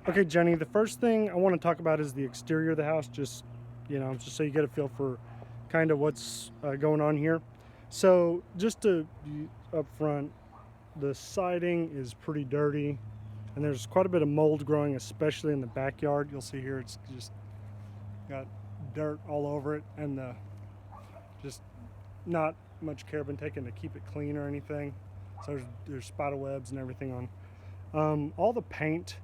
Okay, Jenny, the first thing I want to talk about is the exterior of the house, just so you get a feel for kind of what's going on here. So just to up front, the siding is pretty dirty, and there's quite a bit of mold growing, especially in the backyard. You'll see here it's just got dirt all over it, and just not much care been taken to keep it clean or anything. So there's spider webs and everything on. All the paint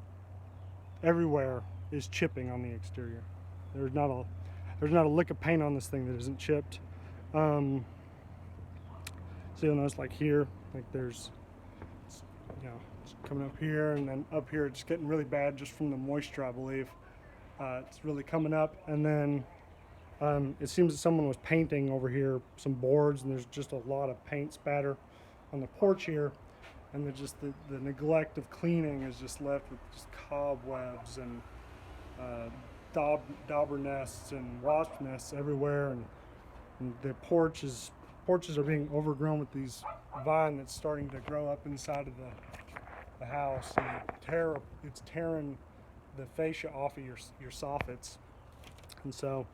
everywhere is chipping on the exterior. There's not a lick of paint on this thing that isn't chipped. So you'll notice, like here, like there's, it's coming up here, and then up here it's getting really bad just from the moisture, I believe. It's really coming up, and then it seems that someone was painting over here some boards, and there's just a lot of paint spatter on the porch here. And the neglect of cleaning is just left with just cobwebs and dauber nests and wasp nests everywhere, and the porches are being overgrown with these vine that's starting to grow up inside of the house, and it's tearing the fascia off of your soffits, and so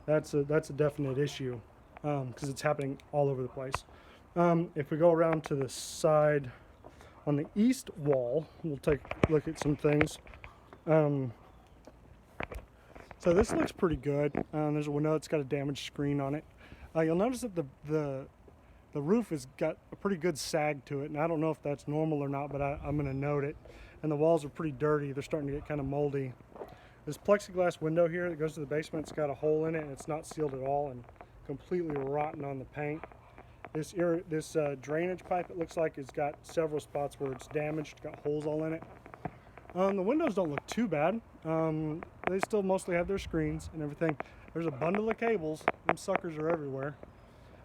that's a definite issue because it's happening all over the place. If we go around to the side, on the east wall, we'll take a look at some things. So this looks pretty good. There's a window that's got a damaged screen on it. You'll notice that the roof has got a pretty good sag to it, and I don't know if that's normal or not, but I'm going to note it. And the walls are pretty dirty. They're starting to get kind of moldy. This plexiglass window here that goes to the basement, it's got a hole in it, and it's not sealed at all and completely rotten on the paint. This drainage pipe, it looks like it's got several spots where it's damaged, got holes all in it. The windows don't look too bad. They still mostly have their screens and everything. There's a bundle of cables. Them suckers are everywhere.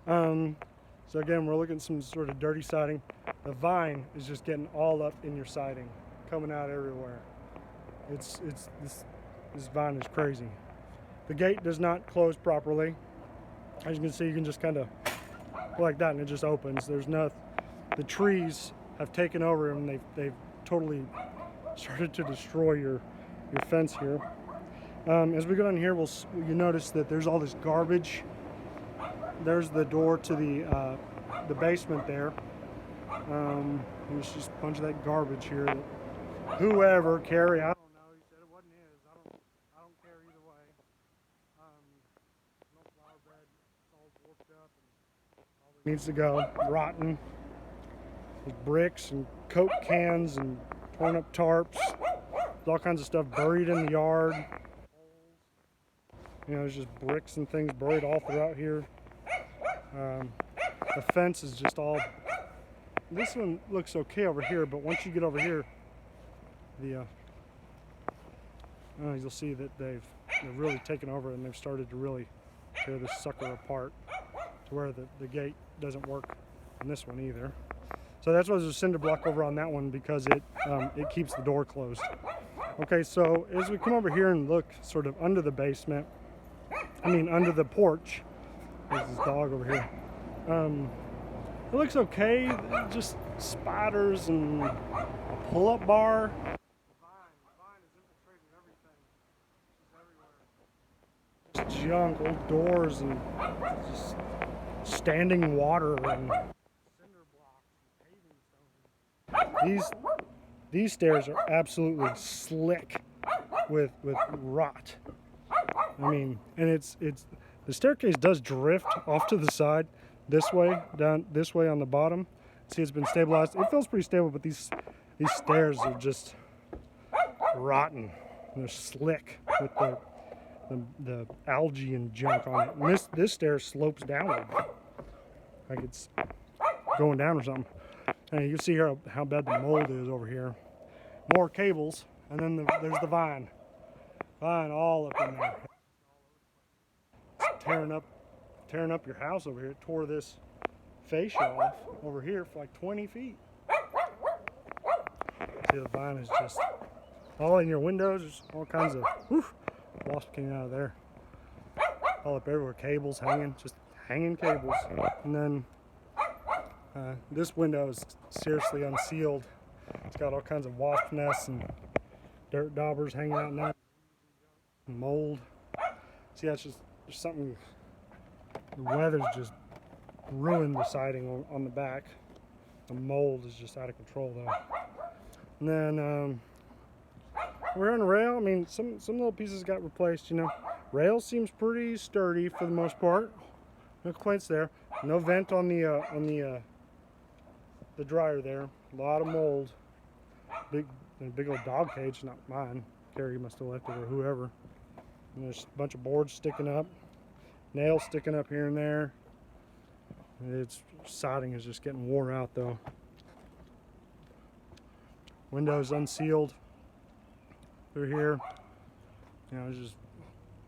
So again, we're looking at some sort of dirty siding. The vine is just getting all up in your siding, coming out everywhere. This vine is crazy. The gate does not close properly. As you can see, you can just kind of like that, and it just opens. There's nothing. The trees have taken over, and they've totally started to destroy your fence here. As we go down here, you notice that there's all this garbage. There's the door to the basement there. There's just a bunch of that garbage here. That whoever, Carrie, I don't know. He said it wasn't his. I don't care either way. No flower bed. It's all warped up and all that needs to go. Rotten. There's bricks and Coke cans and torn up tarps. There's all kinds of stuff buried in the yard. There's just bricks and things buried all throughout here. The fence is just all. This one looks okay over here, but once you get over here, you'll see that they've really taken over, and they've started to really tear this sucker apart to where the gate doesn't work on this one either. So that's why there's a cinder block over on that one, because it keeps the door closed. Okay, so as we come over here and look sort of under the basement, under the porch, there's this dog over here. It looks okay, just spiders and a pull-up bar. The vine is infiltrating everything. It's everywhere. Just junk, old doors, and just standing water and cinder blocks and paving stones. These stairs are absolutely slick with rot. And it's the staircase does drift off to the side this way, down this way on the bottom. See, it's been stabilized. It feels pretty stable, but these stairs are just rotten. They're slick with the algae and junk on it. And this stair slopes downward, like it's going down or something. And you can see here how bad the mold is over here. More cables, and then there's the vine. Vine all up in there. It's tearing up your house over here. It tore this fascia off over here for like 20 feet. See, the vine is just all in your windows. There's all kinds of wasps came out of there. All up everywhere. Cables hanging, just hanging cables. And then this window is seriously unsealed. It's got all kinds of wasp nests and dirt daubers hanging out now, mold. See, that's just there's something. The weather's just ruined the siding on the back. The mold is just out of control though. And then we're on the rail. I mean, some little pieces got replaced. You know, rail seems pretty sturdy for the most part. No complaints there. No vent on the dryer there. A lot of mold. Big old dog cage, not mine. Carrie must have left it or whoever. And there's a bunch of boards sticking up, nails sticking up here and there. Its siding is just getting worn out though. Windows unsealed through here. You know, there's just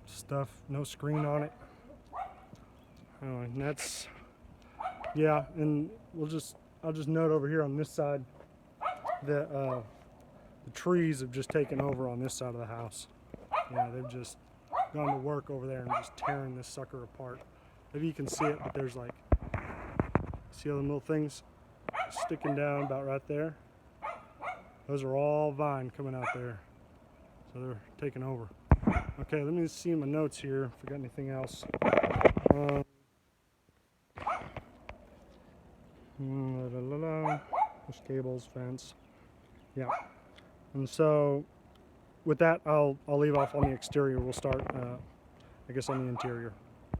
stuff, no screen on it. Anyway, and that's, yeah, and I'll just note over here on this side that the trees have just taken over on this side of the house. Yeah, they've just gone to work over there and just tearing this sucker apart. Maybe you can see it, but there's like, see all the little things sticking down about right there? Those are all vine coming out there. So they're taking over. Okay, let me see my notes here if I got anything else. There's cables, fence. Yeah. And so with that, I'll leave off on the exterior. We'll start, I guess, on the interior.